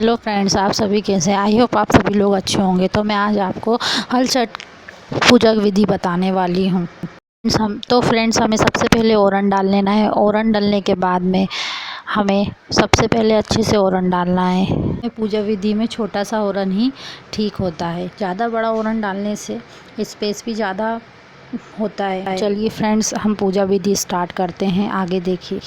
Hello friends, आप सभी कैसे हैं। आई होप आप सभी लोग अच्छे होंगे। तो मैं आज आपको हल छठ पूजा की विधि बताने वाली हूँ। फ्रेंड्स हमें सबसे पहले ओरन डाल लेना है। ओरन डालने के बाद में हमें सबसे पहले अच्छे से ओरन डालना है। पूजा विधि में छोटा सा ओरन ही ठीक होता है, ज़्यादा बड़ा ओरन डालने से स्पेस भी ज़्यादा होता है। चलिए फ्रेंड्स, हम पूजा विधि स्टार्ट करते हैं। आगे देखिए।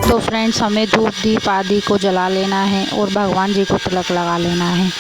तो फ्रेंड्स, हमें धूप दीप आदि को जला लेना है और भगवान जी को तिलक लगा लेना है।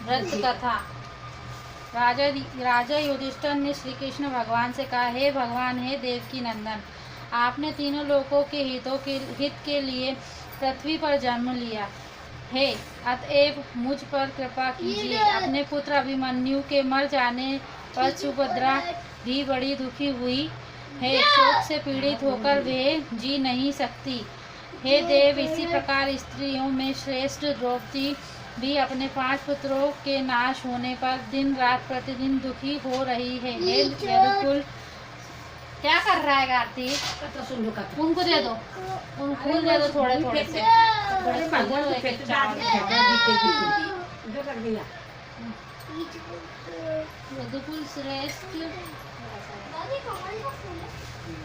व्रत कथा। राजा युधिष्ठिर ने श्री कृष्ण भगवान से कहा, हे भगवान, हे देवकी नंदन, आपने तीनों लोगों के हित के लिए पृथ्वी पर जन्म लिया है, अतएव मुझ पर कृपा कीजिए। अपने पुत्र अभिमन्यु के मर जाने पर सुभद्रा भी बड़ी दुखी हुई है, शोक से पीड़ित होकर वे जी नहीं सकती। हे देव, इसी प्रकार स्त्रियों में श्रेष्ठ द्रौपदी भी अपने 5 पुत्रों के नाश होने पर दिन रात प्रतिदिन दुखी हो रही है। हे यदुकुल, क्या कर रहा है कार्तिक? उनको दे दो, उन फूल दे दो थोड़े थोड़े से।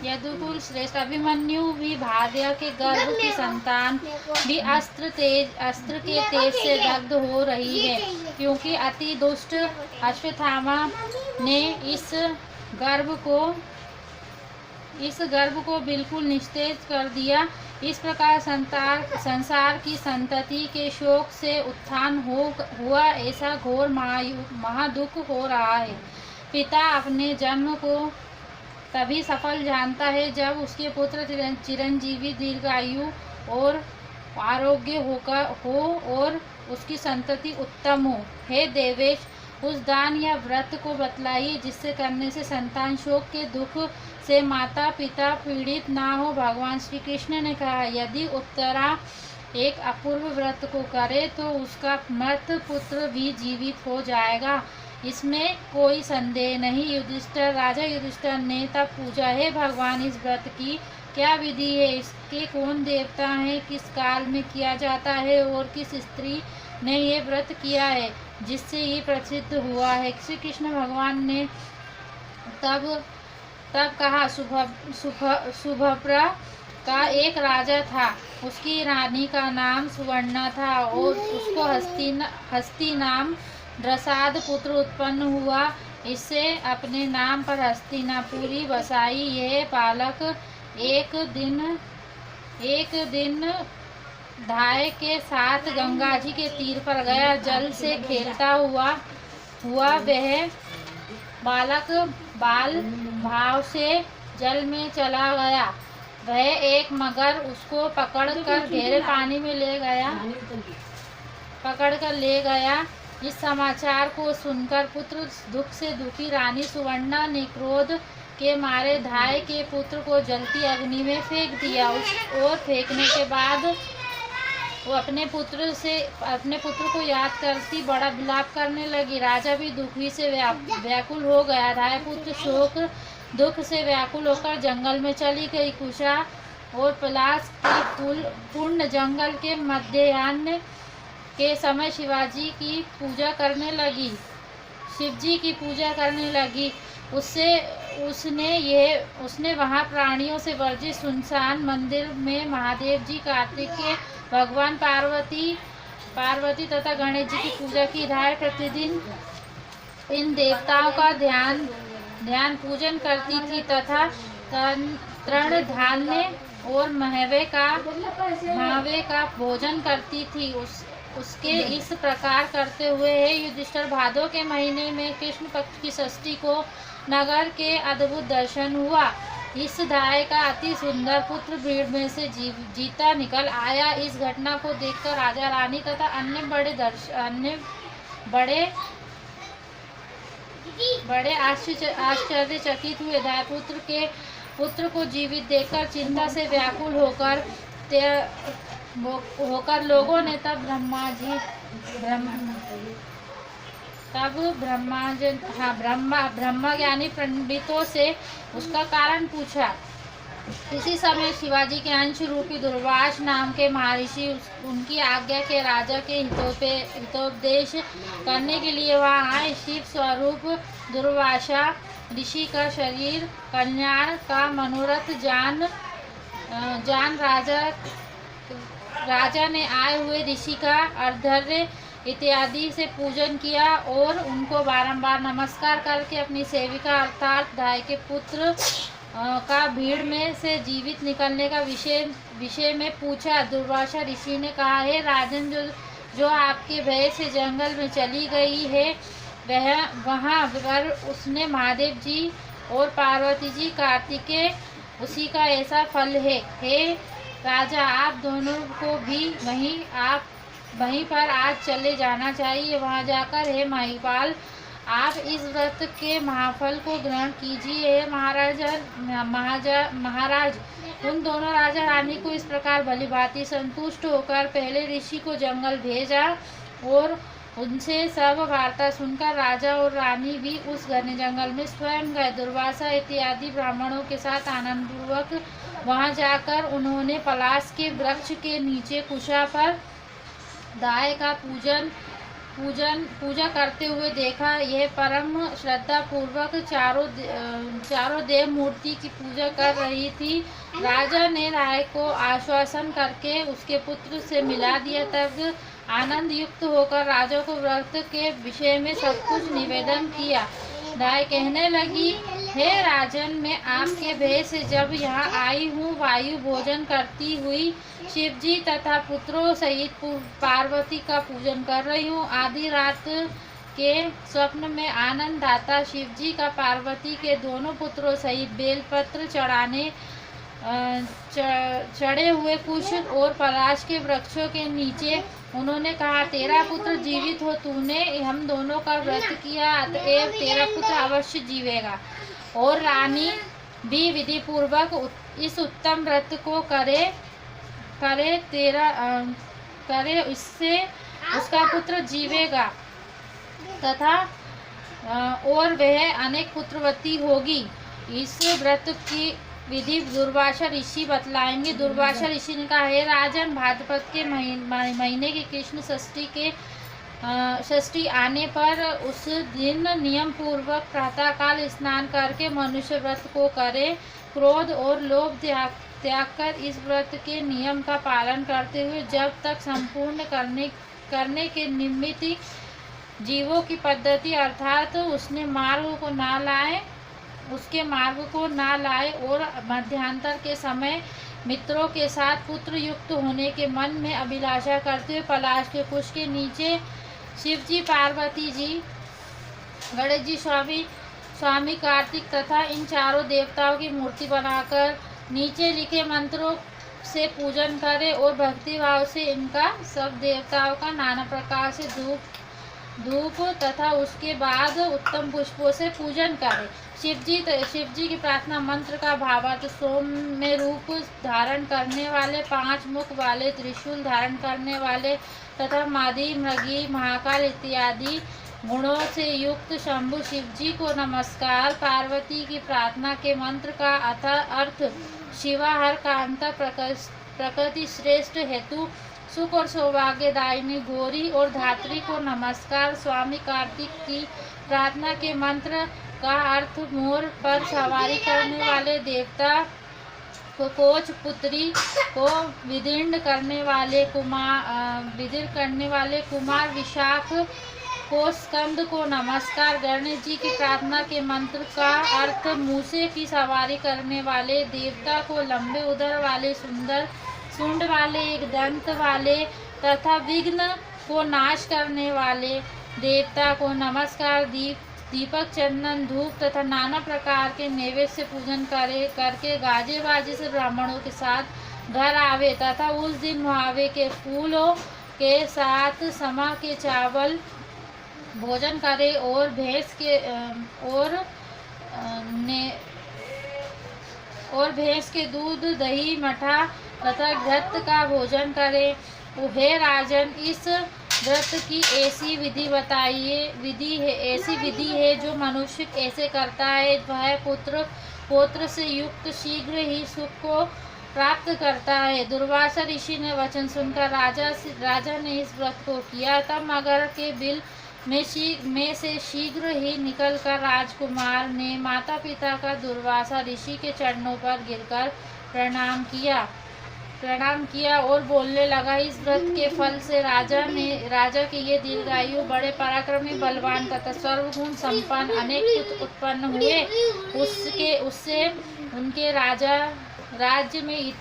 यदुकुल श्रेष्ठ अभिमन्यु भी भार्या के गर्भ की संतान भी अस्त्र के तेज से दग्ध हो रही है, क्योंकि अति दुष्ट अश्वत्थामा ने इस गर्भ को बिल्कुल निस्तेज कर दिया। इस प्रकार संसार की संतति के शोक से उत्थान हुआ, ऐसा घोर महादुख हो रहा है। पिता अपने जन्म को तभी सफल जानता है जब उसके पुत्र चिरंजीवी, दीर्घायु और आरोग्य हो और उसकी संतति उत्तम हो। हे देवेश, उस दान या व्रत को बतलाइए जिससे करने से संतान शोक के दुख से माता पिता पीड़ित ना हो। भगवान श्री कृष्ण ने कहा, यदि उत्तरा एक अपूर्व व्रत को करे तो उसका मृत पुत्र भी जीवित हो जाएगा, इसमें कोई संदेह नहीं। राजा युधिष्ठिर ने तब पूछा, हे भगवान, इस व्रत की क्या विधि है? इसके कौन देवता हैं? किस काल में किया जाता है और किस स्त्री ने ये व्रत किया है जिससे ये प्रसिद्ध हुआ है? श्री कृष्ण भगवान ने तब कहा, सुभद्रा का एक राजा था, उसकी रानी का नाम सुवर्णा था और उसको हस्ती नाम ड्रसाद पुत्र उत्पन्न हुआ। इससे अपने नाम पर हस्तिनापुरी बसाई। यह बालक एक दिन धाय के साथ गंगा जी के तीर पर गया। जल से खेलता हुआ वह बालक बाल भाव से जल में चला गया। वह एक मगर उसको पकड़कर गहरे पानी में ले गया। इस समाचार को सुनकर पुत्र दुख से दुखी रानी सुवर्णा ने क्रोध के मारे धाय के पुत्र को जलती अग्नि में फेंक दिया। और फेंकने के बाद वो अपने पुत्र को याद करती बड़ा विलाप करने लगी। राजा भी दुखी से व्याकुल हो गया। धाय पुत्र शोक दुख से व्याकुल होकर जंगल में चली गई। कुशा और पलाश के पूर्ण जंगल के मध्याह्न के समय शिवजी की पूजा करने लगी। उसने वहां प्राणियों से वर्जित सुनसान मंदिर में महादेव जी, कार्तिक के भगवान, पार्वती तथा गणेश जी की पूजा की। धाय प्रतिदिन इन देवताओं का ध्यान पूजन करती थी तथा तृण धान्य और महवे का भोजन करती थी। उसके इस प्रकार करते हुए युधिष्ठिर भादो के महीने में कृष्ण पक्ष की षष्ठी को नगर के अद्भुत दर्शन हुआ। इस धाय का अति सुंदर पुत्र भीड़ में से जीता निकल आया। इस घटना को देखकर राजा रानी तथा अन्य बड़े आश्चर्यचकित हुए। धाय पुत्र को जीवित देखकर चिंता से व्याकुल होकर लोगों ने ब्रह्मा ज्ञानी पंडितों से उसका कारण पूछा। इसी समय शिवाजी के अंश रूपी दुर्वास नाम के महर्षि उनकी आज्ञा के राजा के हितोपदेश करने के लिए वहां आए। शिव स्वरूप दुर्वासा ऋषि का शरीर कल्याण का मनोरथ जान राजा ने आए हुए ऋषि का अर्धर्य इत्यादि से पूजन किया और उनको बारंबार नमस्कार करके अपनी सेविका अर्थात दाई के पुत्र का भीड़ में से जीवित निकलने का विषय में पूछा। दुर्वासा ऋषि ने कहा, हे राजन, जो आपके भय से जंगल में चली गई है वहाँ पर उसने महादेव जी और पार्वती जी कार्तिकेय उसी का ऐसा फल है। हे राजा, आप दोनों को भी वहीं पर आज चले जाना चाहिए। वहाँ जाकर हे महिपाल, आप इस व्रत के महाफल को ग्रहण कीजिए। महाराज उन दोनों राजा रानी को इस प्रकार भली भांति संतुष्ट होकर पहले ऋषि को जंगल भेजा और उनसे सब वार्ता सुनकर राजा और रानी भी उस घने जंगल में स्वयं गए। दुर्वासा इत्यादि ब्राह्मणों के साथ आनंदपूर्वक वहां जाकर उन्होंने पलाश के वृक्ष के नीचे कुशा पर दाय का पूजा करते हुए देखा। यह परम श्रद्धा पूर्वक चारों देव मूर्ति की पूजा कर रही थी। राजा ने राय को आश्वासन करके उसके पुत्र से मिला दिया। तब आनंद युक्त होकर राजा को व्रत के विषय में सब कुछ निवेदन किया। राय कहने लगी, हे राजन, मैं आपके भय से जब यहाँ आई हूँ वायु भोजन करती हुई शिवजी तथा पुत्रों सहित पार्वती का पूजन कर रही हूँ। आधी रात के स्वप्न में आनंद दाता शिवजी का पार्वती के दोनों पुत्रों सहित बेलपत्र चढ़े हुए कुश और पलाश के वृक्षों के नीचे उन्होंने कहा, तेरा पुत्र जीवित हो, तूने हम दोनों का व्रत किया, अतएव तेरा पुत्र अवश्य जीवेगा। और रानी भी विधि पूर्वक इस उत्तम व्रत को करे इससे उसका पुत्र जीवेगा तथा और वह अनेक पुत्रवती होगी। इस व्रत की विधि दुर्वासा ऋषि बतलाएंगे। दुर्वासा ऋषि ने कहा, हे राजन, भाद्रपद के महीने की कृष्ण षष्ठी आने पर उस दिन नियम पूर्वक प्रातःकाल स्नान करके मनुष्य व्रत को करे। क्रोध और लोभ त्याग कर इस व्रत के नियम का पालन करते हुए जब तक संपूर्ण करने के निमित्त जीवों की पद्धति अर्थात उसके मार्ग को ना लाए और मध्यांतर के समय मित्रों के साथ पुत्र युक्त होने के मन में अभिलाषा करते हुए पलाश के कुश के नीचे शिवजी, पार्वती जी, गणेश जी, स्वामी कार्तिक तथा इन चारों देवताओं की मूर्ति बनाकर नीचे लिखे मंत्रों से पूजन करें और भक्ति भाव से इनका सब देवताओं का नाना प्रकार से धूप तथा उसके बाद उत्तम पुष्पों से पूजन करें। शिवजी की प्रार्थना मंत्र का भावार्थ सौम्य रूप धारण करने वाले, 5 मुख वाले, त्रिशूल धारण करने वाले तथा मादी, मृगी, महाकाल इत्यादि गुणों से युक्त शंभु शिवजी को नमस्कार। पार्वती की प्रार्थना के मंत्र का अर्थ शिवा हर कांता प्रकृति श्रेष्ठ हेतु सुख और सौभाग्यदायिनी गौरी और धात्री को नमस्कार। स्वामी कार्तिक की प्रार्थना के मंत्र का अर्थ मोर पर सवारी करने वाले देवता कोच पुत्री को विदीर्ण करने वाले कुमार विशाख को स्कंद को नमस्कार। गणेश जी की प्रार्थना के मंत्र का अर्थ मूसे की सवारी करने वाले देवता को लंबे उदर वाले, सुंदर सूंड वाले, एक दंत वाले तथा विघ्न को नाश करने वाले देवता को नमस्कार। दीपक, चंदन, धूप तथा नाना प्रकार के नैवेद्य से पूजन करके गाजे बाजे से ब्राह्मणों के साथ घर आवे तथा उस दिन मुहावे के फूलों के साथ समा के चावल भोजन करे और भैंस के दूध, दही, मठा तथा घृत का भोजन करे। हे राजन, इस व्रत की ऐसी विधि है जो मनुष्य ऐसे करता है वह पुत्र से युक्त शीघ्र ही सुख को प्राप्त करता है। दुर्वासा ऋषि ने वचन सुनकर राजा ने इस व्रत को किया। तब मगर के बिल में से शीघ्र ही निकलकर राजकुमार ने माता पिता का दुर्वासा ऋषि के चरणों पर गिरकर प्रणाम किया और बोलने लगा, इस व्रत के फल से राजा के ये दीर्घायु, बड़े पराक्रमी, बलवान तथा सर्वगुण संपन्न अनेक पुत्र उत्पन्न हुए। उससे उनके राज्य में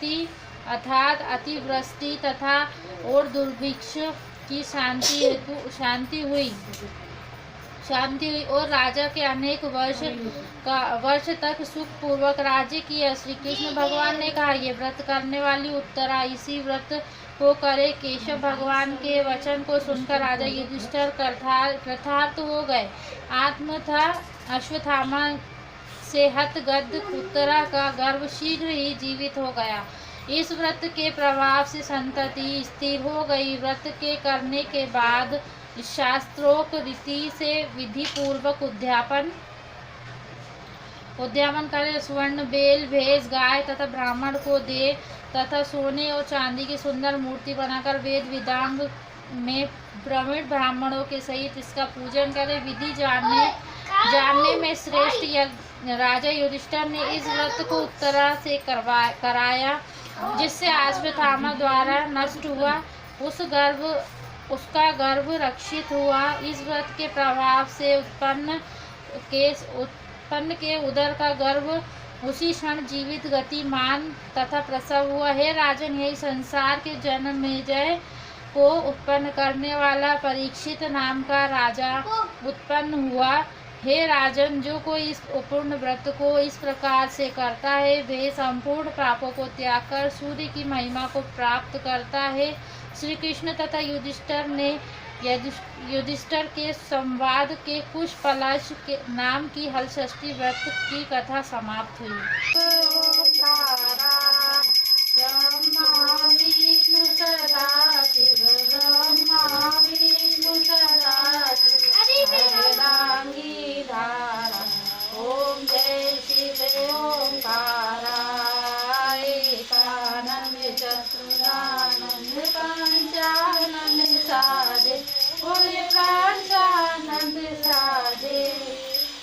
अर्थात अतिवृष्टि तथा और दुर्भिक्ष की शांति हुई और राजा के अनेक वर्ष तक सुख पूर्वक राज्य किया। श्री कृष्ण भगवान ने कहा, ये व्रत करने वाली उत्तरा इसी व्रत को करे। केशव भगवान के वचन को सुनकर राजा युधिष्ठिर कृतार्थ हो गए। अश्वत्थामा से हतगद्ध उत्तरा का गर्भ शीघ्र ही जीवित हो गया। इस व्रत के प्रभाव से संतति स्थिर हो गई। व्रत के करने के बाद शास्त्रोक्त रीति से विधि पूर्वक उद्यापन करे। स्वर्ण बेल भेज गाय तथा ब्राह्मण को दे तथा सोने और चांदी की सुंदर मूर्ति बनाकर वेद वेदांग में प्रवीण ब्राह्मणों के सहित इसका पूजन करे। विधि जानने में श्रेष्ठ राजा युधिष्ठिर ने इस व्रत को उत्तरा से कराया, जिससे अश्वत्थामा द्वारा नष्ट हुआ उसका गर्भ रक्षित हुआ। इस व्रत के प्रभाव से उत्पन्न के उदर का गर्भ उसी क्षण जीवित गतिमान तथा प्रसव हुआ। हे राजन, यही संसार के जन्मेजय को उत्पन्न करने वाला परीक्षित नाम का राजा उत्पन्न हुआ। हे राजन, जो कोई इस पूर्ण व्रत को इस प्रकार से करता है, वे संपूर्ण पापों को त्याग कर सूर्य की महिमा को प्राप्त करता है। श्री कृष्ण तथा युधिष्ठिर के संवाद के कुश पलाश के नाम की हलषष्ठी व्रत की कथा समाप्त हुई। ओम जय शिव ओंकारा, एकानंद चतुरानंद पंचानंद साधे, बोले पंचानंद साधे।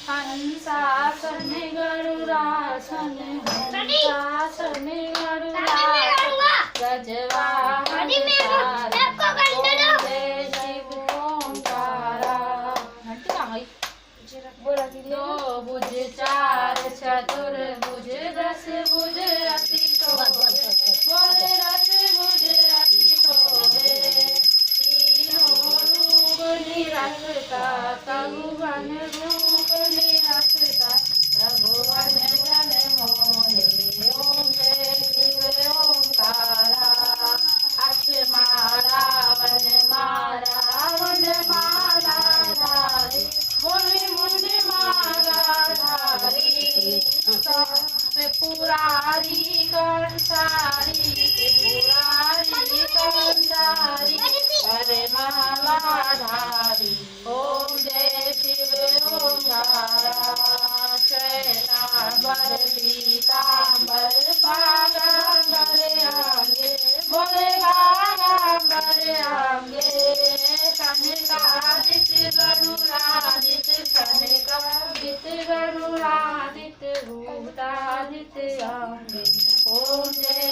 हंसासन गरुड़ासन, हंसासन गरुड़ासन, गजवाहन साधे। ओम जय शिव ओंकारा। दो भुज चार चतुर्भुज, दस भुज अति शोभे, बोले दस भुज अति शोभे। तीनों रूप निरखता, तरुवन रूप निरखता, रघुवन जन मोहे। ओम जय शिव ओंकारा। अक्ष मारा वन मारा धारी, बोले मुझे मारा धारी। पुरारी कंसारी, अरे माला धारी। ओम जय शिव ओंकारा। श्वेतांबर पीतांबर बागांबर आगे, बोले बागांबर आगे। कनकादित्य गरुड़ादित्य, कनकादित्य गरुड़ादित्य, भूतादित्य आगे। ओम जय